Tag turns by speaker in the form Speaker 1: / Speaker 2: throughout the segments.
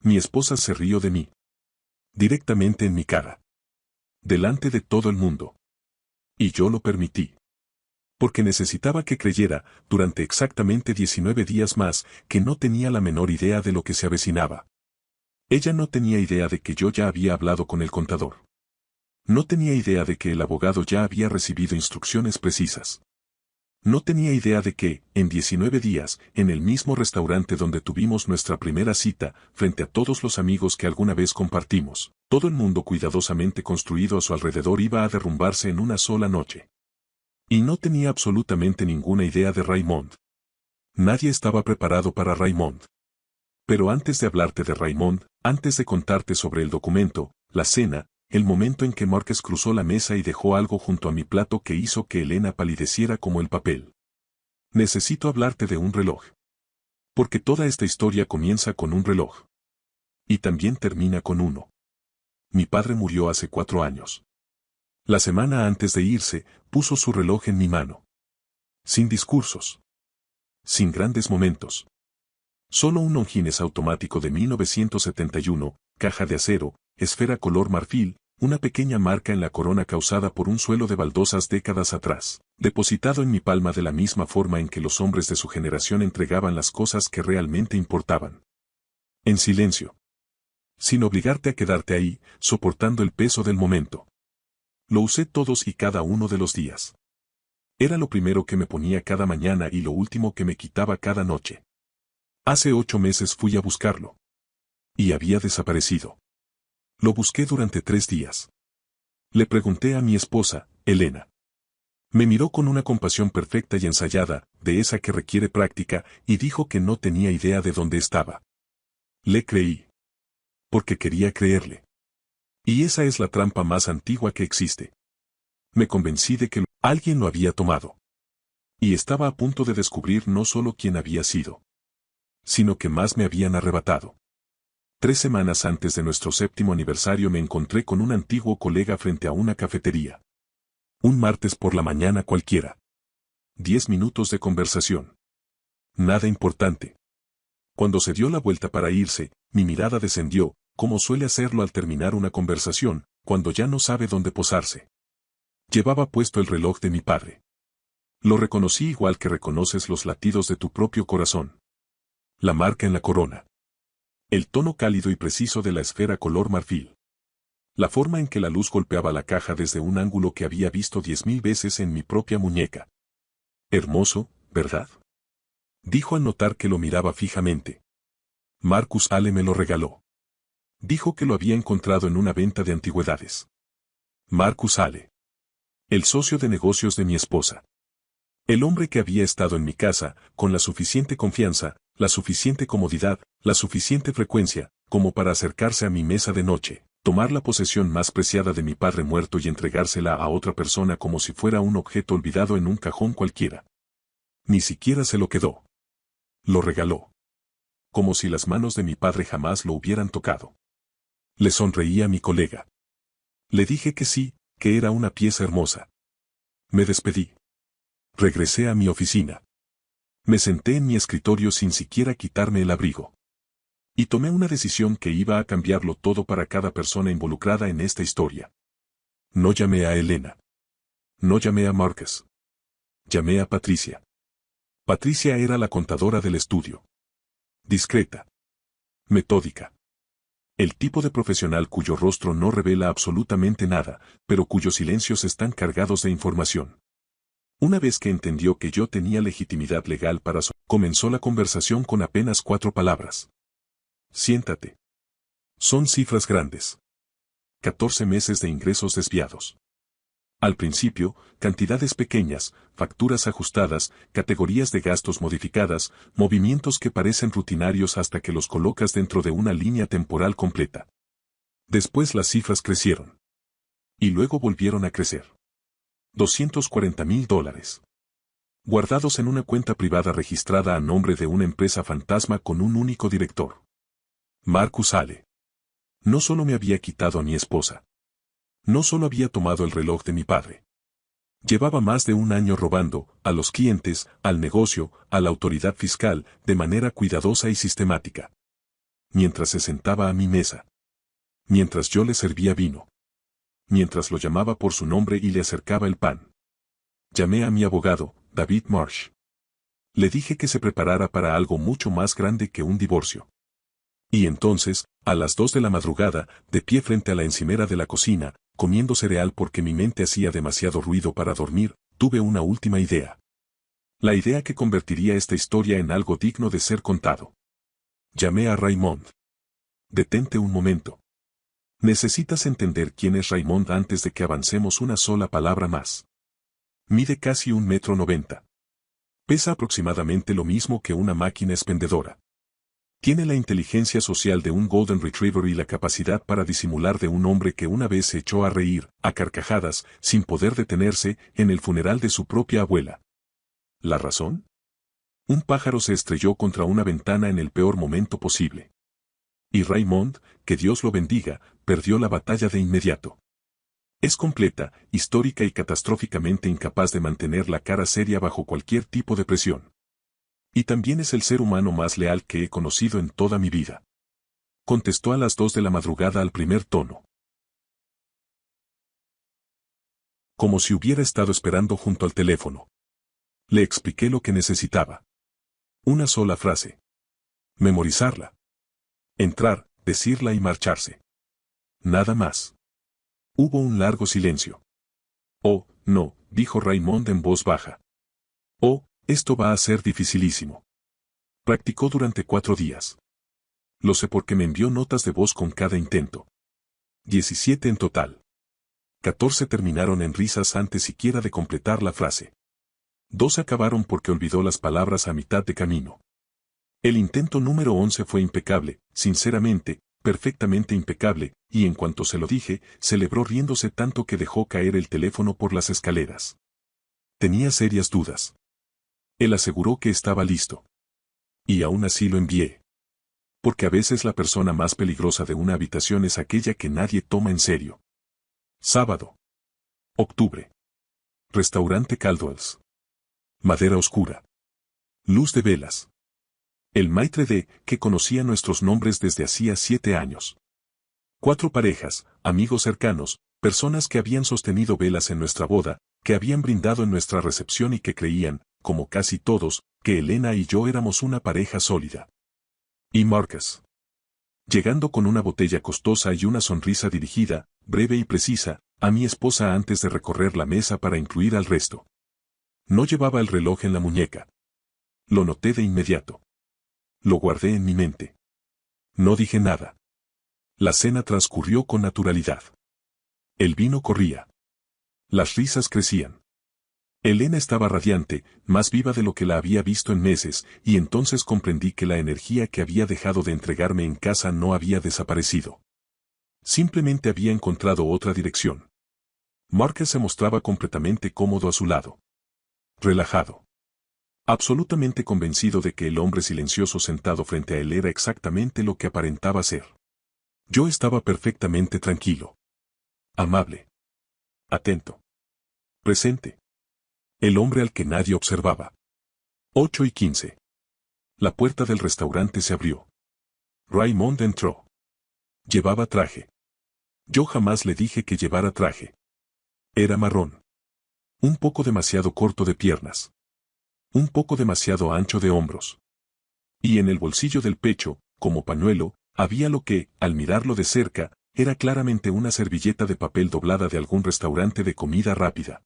Speaker 1: Mi esposa se rió de mí. Directamente en mi cara. Delante de todo el mundo. Y yo lo permití. Porque necesitaba que creyera, durante exactamente 19 días más, que no tenía la menor idea de lo que se avecinaba. Ella no tenía idea de que yo ya había hablado con el contador. No tenía idea de que el abogado ya había recibido instrucciones precisas. No tenía idea de que, en 19 días, en el mismo restaurante donde tuvimos nuestra primera cita, frente a todos los amigos que alguna vez compartimos, todo el mundo cuidadosamente construido a su alrededor iba a derrumbarse en una sola noche. Y no tenía absolutamente ninguna idea de Raymond. Nadie estaba preparado para Raymond. Pero antes de hablarte de Raymond, antes de contarte sobre el documento, la cena, el momento en que Márquez cruzó la mesa y dejó algo junto a mi plato que hizo que Elena palideciera como el papel. Necesito hablarte de un reloj. Porque toda esta historia comienza con un reloj. Y también termina con uno. Mi padre murió hace 4 años. La semana antes de irse, puso su reloj en mi mano. Sin discursos. Sin grandes momentos. Solo un Longines automático de 1971, caja de acero, esfera color marfil, una pequeña marca en la corona causada por un suelo de baldosas décadas atrás, depositado en mi palma de la misma forma en que los hombres de su generación entregaban las cosas que realmente importaban. En silencio. Sin obligarte a quedarte ahí, soportando el peso del momento. Lo usé todos y cada uno de los días. Era lo primero que me ponía cada mañana y lo último que me quitaba cada noche. Hace 8 meses fui a buscarlo. Y había desaparecido. Lo busqué durante 3 días. Le pregunté a mi esposa, Elena. Me miró con una compasión perfecta y ensayada, de esa que requiere práctica, y dijo que no tenía idea de dónde estaba. Le creí. Porque quería creerle. Y esa es la trampa más antigua que existe. Me convencí de que alguien lo había tomado. Y estaba a punto de descubrir no solo quién había sido, sino que más me habían arrebatado. 3 semanas antes de nuestro 7º aniversario me encontré con un antiguo colega frente a una cafetería. Un martes por la mañana cualquiera. 10 minutos de conversación. Nada importante. Cuando se dio la vuelta para irse, mi mirada descendió, como suele hacerlo al terminar una conversación, cuando ya no sabe dónde posarse. Llevaba puesto el reloj de mi padre. Lo reconocí igual que reconoces los latidos de tu propio corazón. La marca en la corona. El tono cálido y preciso de la esfera color marfil. La forma en que la luz golpeaba la caja desde un ángulo que había visto 10.000 veces en mi propia muñeca. Hermoso, ¿verdad? Dijo al notar que lo miraba fijamente. Marcus Ale me lo regaló. Dijo que lo había encontrado en una venta de antigüedades. Marcus Ale. El socio de negocios de mi esposa. El hombre que había estado en mi casa, con la suficiente confianza, la suficiente comodidad, la suficiente frecuencia, como para acercarse a mi mesa de noche, tomar la posesión más preciada de mi padre muerto y entregársela a otra persona como si fuera un objeto olvidado en un cajón cualquiera. Ni siquiera se lo quedó. Lo regaló. Como si las manos de mi padre jamás lo hubieran tocado. Le sonreí a mi colega. Le dije que sí, que era una pieza hermosa. Me despedí. Regresé a mi oficina. Me senté en mi escritorio sin siquiera quitarme el abrigo. Y tomé una decisión que iba a cambiarlo todo para cada persona involucrada en esta historia. No llamé a Elena. No llamé a Márquez. Llamé a Patricia. Patricia era la contadora del estudio. Discreta. Metódica. El tipo de profesional cuyo rostro no revela absolutamente nada, pero cuyos silencios están cargados de información. Una vez que entendió que yo tenía legitimidad legal para comenzó la conversación con apenas 4 palabras. Siéntate. Son cifras grandes. 14 meses de ingresos desviados. Al principio, cantidades pequeñas, facturas ajustadas, categorías de gastos modificadas, movimientos que parecen rutinarios hasta que los colocas dentro de una línea temporal completa. Después las cifras crecieron. Y luego volvieron a crecer. $240.000. Guardados en una cuenta privada registrada a nombre de una empresa fantasma con un único director. Marcus Ale. No solo me había quitado a mi esposa. No solo había tomado el reloj de mi padre. Llevaba más de 1 año robando, a los clientes, al negocio, a la autoridad fiscal, de manera cuidadosa y sistemática. mientras se sentaba a mi mesa. Mientras yo le servía vino. Mientras lo llamaba por su nombre y le acercaba el pan. Llamé a mi abogado, David Marsh. Le dije que se preparara para algo mucho más grande que un divorcio. Y entonces, a las 2 de la madrugada, de pie frente a la encimera de la cocina, comiendo cereal porque mi mente hacía demasiado ruido para dormir, tuve una última idea. La idea que convertiría esta historia en algo digno de ser contado. Llamé a Raymond. Detente un momento. Necesitas entender quién es Raymond antes de que avancemos una sola palabra más. Mide casi 1,90 m. Pesa aproximadamente lo mismo que una máquina expendedora. Tiene la inteligencia social de un Golden Retriever y la capacidad para disimular de un hombre que una vez se echó a reír, a carcajadas, sin poder detenerse, en el funeral de su propia abuela. ¿La razón? Un pájaro se estrelló contra una ventana en el peor momento posible. Y Raymond, que Dios lo bendiga, perdió la batalla de inmediato. Es completa, histórica y catastróficamente incapaz de mantener la cara seria bajo cualquier tipo de presión. Y también es el ser humano más leal que he conocido en toda mi vida. Contestó a las 2 de la madrugada al primer tono. Como si hubiera estado esperando junto al teléfono. Le expliqué lo que necesitaba. Una sola frase. Memorizarla. Entrar, decirla y marcharse. Nada más. Hubo un largo silencio. Oh, no, dijo Raymond en voz baja. Oh, esto va a ser dificilísimo. Practicó durante 4 días. Lo sé porque me envió notas de voz con cada intento. 17 en total. 14 terminaron en risas antes siquiera de completar la frase. 2 acabaron porque olvidó las palabras a mitad de camino. El intento número 11 fue impecable, sinceramente, perfectamente impecable, y en cuanto se lo dije, celebró riéndose tanto que dejó caer el teléfono por las escaleras. Tenía serias dudas. Él aseguró que estaba listo. Y aún así lo envié. Porque a veces la persona más peligrosa de una habitación es aquella que nadie toma en serio. Sábado. Octubre. Restaurante Caldwell's. Madera oscura. Luz de velas. El maitre D, que conocía nuestros nombres desde hacía 7 años. 4 parejas, amigos cercanos, personas que habían sostenido velas en nuestra boda, que habían brindado en nuestra recepción y que creían, como casi todos, que Elena y yo éramos una pareja sólida. Y Marcus. Llegando con una botella costosa y una sonrisa dirigida, breve y precisa, a mi esposa antes de recorrer la mesa para incluir al resto. No llevaba el reloj en la muñeca. Lo noté de inmediato. Lo guardé en mi mente. No dije nada. La cena transcurrió con naturalidad. El vino corría. Las risas crecían. Elena estaba radiante, más viva de lo que la había visto en meses, y entonces comprendí que la energía que había dejado de entregarme en casa no había desaparecido. Simplemente había encontrado otra dirección. Marcus se mostraba completamente cómodo a su lado. Relajado. Absolutamente convencido de que el hombre silencioso sentado frente a él era exactamente lo que aparentaba ser. Yo estaba perfectamente tranquilo. Amable. Atento. Presente. El hombre al que nadie observaba. 8:15. La puerta del restaurante se abrió. Raymond entró. Llevaba traje. Yo jamás le dije que llevara traje. Era marrón. Un poco demasiado corto de piernas. Un poco demasiado ancho de hombros. Y en el bolsillo del pecho, como pañuelo, había lo que, al mirarlo de cerca, era claramente una servilleta de papel doblada de algún restaurante de comida rápida.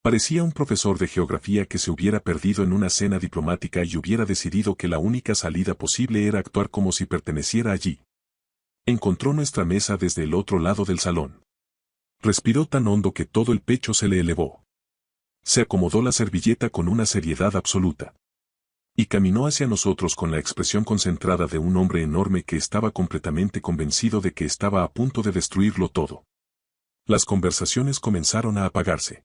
Speaker 1: Parecía un profesor de geografía que se hubiera perdido en una cena diplomática y hubiera decidido que la única salida posible era actuar como si perteneciera allí. Encontró nuestra mesa desde el otro lado del salón. Respiró tan hondo que todo el pecho se le elevó. Se acomodó la servilleta con una seriedad absoluta. Y caminó hacia nosotros con la expresión concentrada de un hombre enorme que estaba completamente convencido de que estaba a punto de destruirlo todo. Las conversaciones comenzaron a apagarse.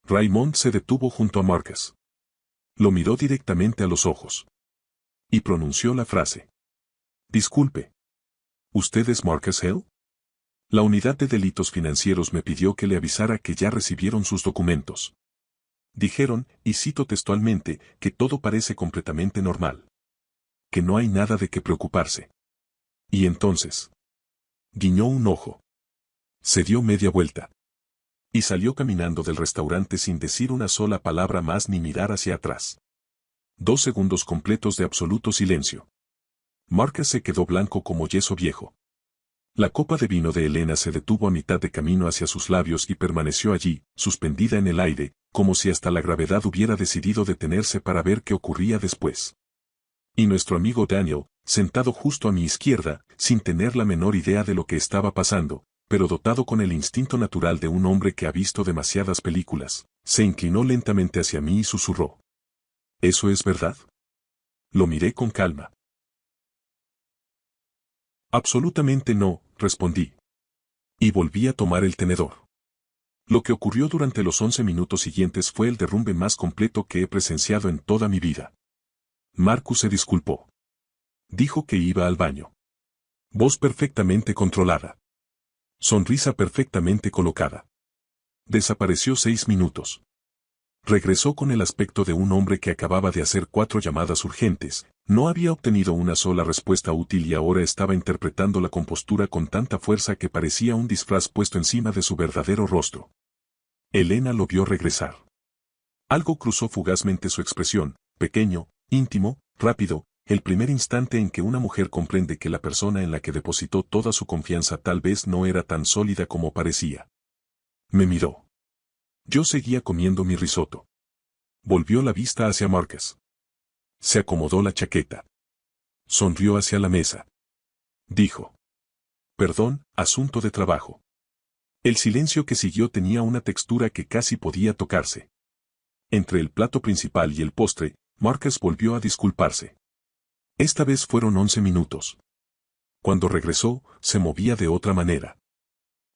Speaker 1: Raymond se detuvo junto a Marcus. Lo miró directamente a los ojos. Y pronunció la frase. Disculpe. ¿Usted es Marcus Hale? La unidad de delitos financieros me pidió que le avisara que ya recibieron sus documentos. Dijeron, y cito textualmente, que todo parece completamente normal. Que no hay nada de qué preocuparse. Y entonces, guiñó un ojo. Se dio media vuelta. Y salió caminando del restaurante sin decir una sola palabra más ni mirar hacia atrás. 2 segundos completos de absoluto silencio. Marcus se quedó blanco como yeso viejo. La copa de vino de Elena se detuvo a mitad de camino hacia sus labios y permaneció allí, suspendida en el aire, como si hasta la gravedad hubiera decidido detenerse para ver qué ocurría después. Y nuestro amigo Daniel, sentado justo a mi izquierda, sin tener la menor idea de lo que estaba pasando, pero dotado con el instinto natural de un hombre que ha visto demasiadas películas, se inclinó lentamente hacia mí y susurró. ¿Eso es verdad? Lo miré con calma. Absolutamente no, respondí. Y volví a tomar el tenedor. Lo que ocurrió durante los 11 minutos siguientes fue el derrumbe más completo que he presenciado en toda mi vida. Marcus se disculpó. Dijo que iba al baño. Voz perfectamente controlada. Sonrisa perfectamente colocada. Desapareció 6 minutos. Regresó con el aspecto de un hombre que acababa de hacer 4 llamadas urgentes, no había obtenido una sola respuesta útil y ahora estaba interpretando la compostura con tanta fuerza que parecía un disfraz puesto encima de su verdadero rostro. Elena lo vio regresar. Algo cruzó fugazmente su expresión, pequeño, íntimo, rápido, el primer instante en que una mujer comprende que la persona en la que depositó toda su confianza tal vez no era tan sólida como parecía. Me miró. Yo seguía comiendo mi risotto. Volvió la vista hacia Marcus. Se acomodó la chaqueta. Sonrió hacia la mesa. Dijo. Perdón, asunto de trabajo. El silencio que siguió tenía una textura que casi podía tocarse. Entre el plato principal y el postre, Marcus volvió a disculparse. Esta vez fueron 11 minutos. Cuando regresó, se movía de otra manera.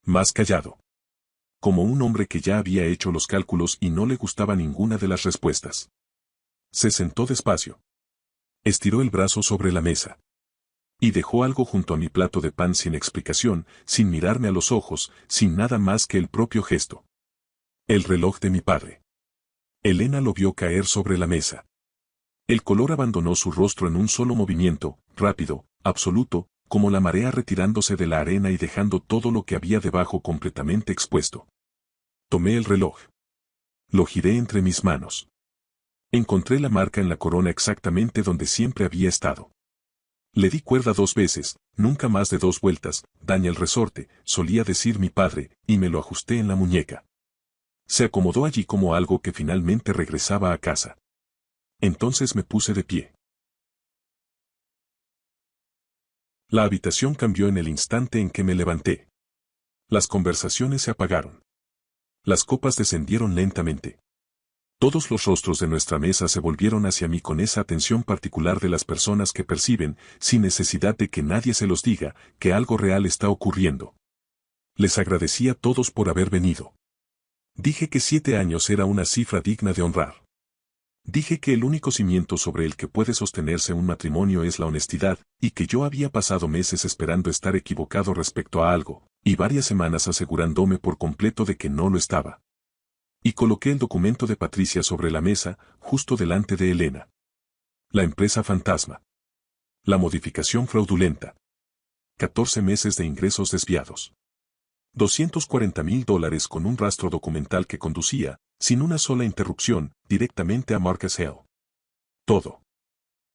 Speaker 1: Más callado. Como un hombre que ya había hecho los cálculos y no le gustaba ninguna de las respuestas. Se sentó despacio. Estiró el brazo sobre la mesa. Y dejó algo junto a mi plato de pan sin explicación, sin mirarme a los ojos, sin nada más que el propio gesto. El reloj de mi padre. Elena lo vio caer sobre la mesa. El color abandonó su rostro en un solo movimiento, rápido, absoluto, como la marea retirándose de la arena y dejando todo lo que había debajo completamente expuesto. Tomé el reloj. Lo giré entre mis manos. Encontré la marca en la corona exactamente donde siempre había estado. Le di cuerda 2 veces, nunca más de 2 vueltas, daña el resorte, solía decir mi padre, y me lo ajusté en la muñeca. Se acomodó allí como algo que finalmente regresaba a casa. Entonces me puse de pie. La habitación cambió en el instante en que me levanté. Las conversaciones se apagaron. Las copas descendieron lentamente. Todos los rostros de nuestra mesa se volvieron hacia mí con esa atención particular de las personas que perciben, sin necesidad de que nadie se los diga, que algo real está ocurriendo. Les agradecí a todos por haber venido. Dije que 7 años era una cifra digna de honrar. Dije que el único cimiento sobre el que puede sostenerse un matrimonio es la honestidad, y que yo había pasado meses esperando estar equivocado respecto a algo, y varias semanas asegurándome por completo de que no lo estaba. Y coloqué el documento de Patricia sobre la mesa, justo delante de Elena. La empresa fantasma. La modificación fraudulenta. 14 meses de ingresos desviados. $240,000 con un rastro documental que conducía, sin una sola interrupción, directamente a Marcus Hill. Todo.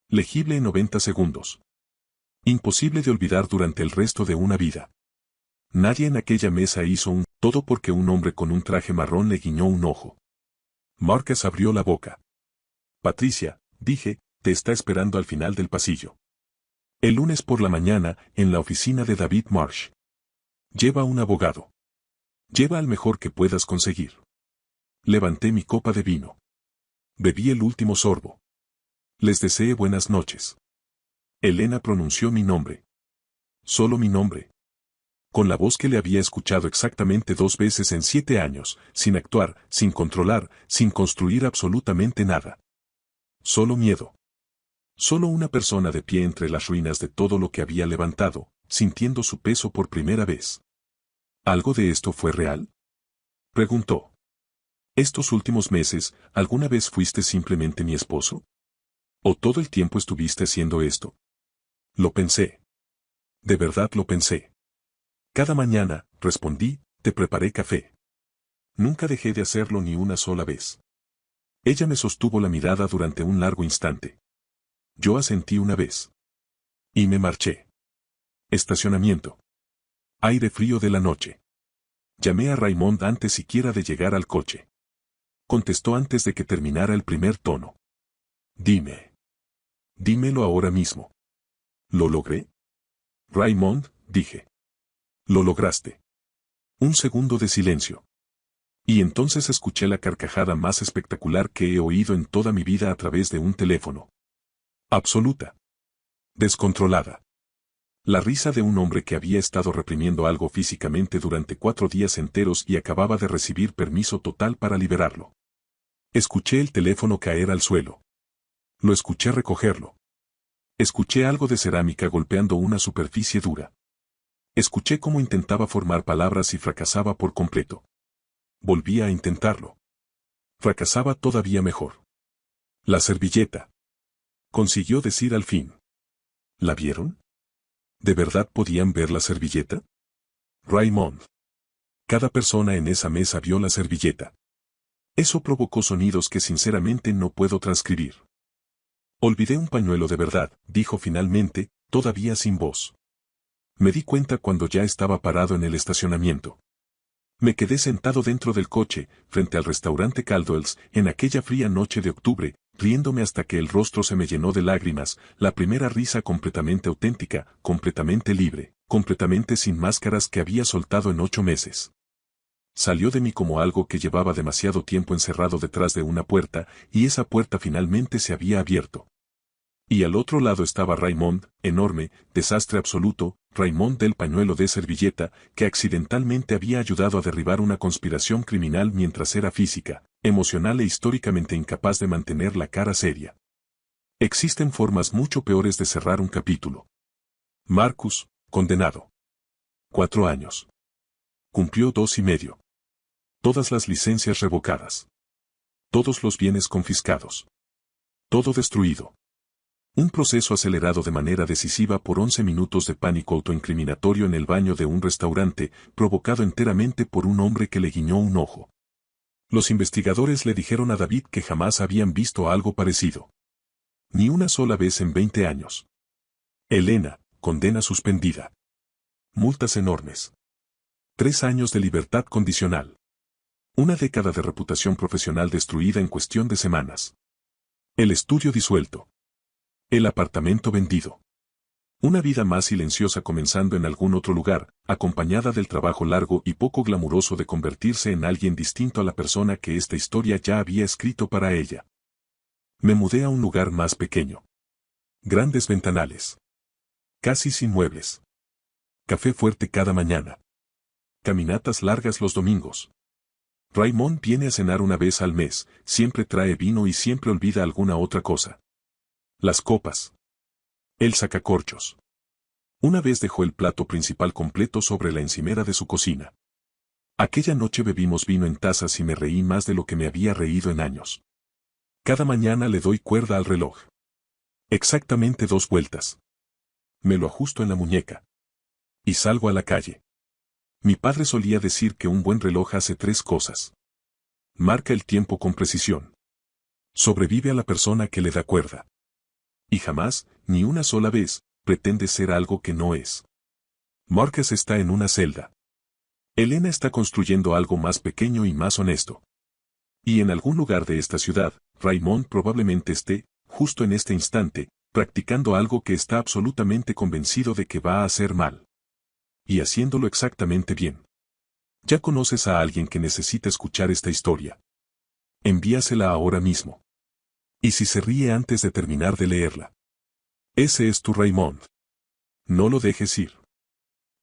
Speaker 1: Legible en 90 segundos. Imposible de olvidar durante el resto de una vida. Nadie en aquella mesa hizo un todo porque un hombre con un traje marrón le guiñó un ojo. Marcus abrió la boca. Patricia, dije, te está esperando al final del pasillo. El lunes por la mañana, en la oficina de David Marsh. Lleva un abogado. Lleva al mejor que puedas conseguir. Levanté mi copa de vino. Bebí el último sorbo. Les deseé buenas noches. Elena pronunció mi nombre. Solo mi nombre. Con la voz que le había escuchado exactamente 2 veces en 7 años, sin actuar, sin controlar, sin construir absolutamente nada. Solo miedo. Solo una persona de pie entre las ruinas de todo lo que había levantado, sintiendo su peso por primera vez. ¿Algo de esto fue real? Preguntó. ¿Estos últimos meses, alguna vez fuiste simplemente mi esposo? ¿O todo el tiempo estuviste haciendo esto? Lo pensé. De verdad lo pensé. Cada mañana, respondí, te preparé café. Nunca dejé de hacerlo ni una sola vez. Ella me sostuvo la mirada durante un largo instante. Yo asentí una vez. Y me marché. Estacionamiento. Aire frío de la noche. Llamé a Raymond antes siquiera de llegar al coche. Contestó antes de que terminara el primer tono. Dime. Dímelo ahora mismo. ¿Lo logré? Raymond, dije. Lo lograste. Un segundo de silencio. Y entonces escuché la carcajada más espectacular que he oído en toda mi vida a través de un teléfono. Absoluta. Descontrolada. La risa de un hombre que había estado reprimiendo algo físicamente durante 4 días enteros y acababa de recibir permiso total para liberarlo. Escuché el teléfono caer al suelo. Lo escuché recogerlo. Escuché algo de cerámica golpeando una superficie dura. Escuché cómo intentaba formar palabras y fracasaba por completo. Volvía a intentarlo. Fracasaba todavía mejor. La servilleta. Consiguió decir al fin. ¿La vieron? ¿De verdad podían ver la servilleta? Raymond. Cada persona en esa mesa vio la servilleta. Eso provocó sonidos que sinceramente no puedo transcribir. Olvidé un pañuelo de verdad, dijo finalmente, todavía sin voz. Me di cuenta cuando ya estaba parado en el estacionamiento. Me quedé sentado dentro del coche, frente al restaurante Caldwell's, en aquella fría noche de octubre, riéndome hasta que el rostro se me llenó de lágrimas, la primera risa completamente auténtica, completamente libre, completamente sin máscaras que había soltado en 8 meses. Salió de mí como algo que llevaba demasiado tiempo encerrado detrás de una puerta, y esa puerta finalmente se había abierto. Y al otro lado estaba Raymond, enorme, desastre absoluto, Raymond del pañuelo de servilleta, que accidentalmente había ayudado a derribar una conspiración criminal mientras era física, emocional e históricamente incapaz de mantener la cara seria. Existen formas mucho peores de cerrar un capítulo. Marcus, condenado. 4 años. Cumplió 2 y medio. Todas las licencias revocadas. Todos los bienes confiscados. Todo destruido. Un proceso acelerado de manera decisiva por 11 minutos de pánico autoincriminatorio en el baño de un restaurante, provocado enteramente por un hombre que le guiñó un ojo. Los investigadores le dijeron a David que jamás habían visto algo parecido. Ni una sola vez en 20 años. Elena, condena suspendida. Multas enormes. 3 años de libertad condicional. Una década de reputación profesional destruida en cuestión de semanas. El estudio disuelto. El apartamento vendido. Una vida más silenciosa comenzando en algún otro lugar, acompañada del trabajo largo y poco glamuroso de convertirse en alguien distinto a la persona que esta historia ya había escrito para ella. Me mudé a un lugar más pequeño. Grandes ventanales. Casi sin muebles. Café fuerte cada mañana. Caminatas largas los domingos. Raymond viene a cenar una vez al mes, siempre trae vino y siempre olvida alguna otra cosa. Las copas. El sacacorchos. Una vez dejó el plato principal completo sobre la encimera de su cocina. Aquella noche bebimos vino en tazas y me reí más de lo que me había reído en años. Cada mañana le doy cuerda al reloj. Exactamente 2 vueltas. Me lo ajusto en la muñeca. Y salgo a la calle. Mi padre solía decir que un buen reloj hace 3 cosas. Marca el tiempo con precisión. Sobrevive a la persona que le da cuerda. Y jamás, ni una sola vez, pretende ser algo que no es. Marcus está en una celda. Elena está construyendo algo más pequeño y más honesto. Y en algún lugar de esta ciudad, Raymond probablemente esté, justo en este instante, practicando algo que está absolutamente convencido de que va a hacer mal. Y haciéndolo exactamente bien. Ya conoces a alguien que necesita escuchar esta historia. Envíasela ahora mismo. Y si se ríe antes de terminar de leerla. Ese es tu Raymond. No lo dejes ir.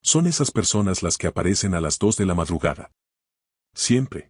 Speaker 1: Son esas personas las que aparecen a las 2 de la madrugada. Siempre.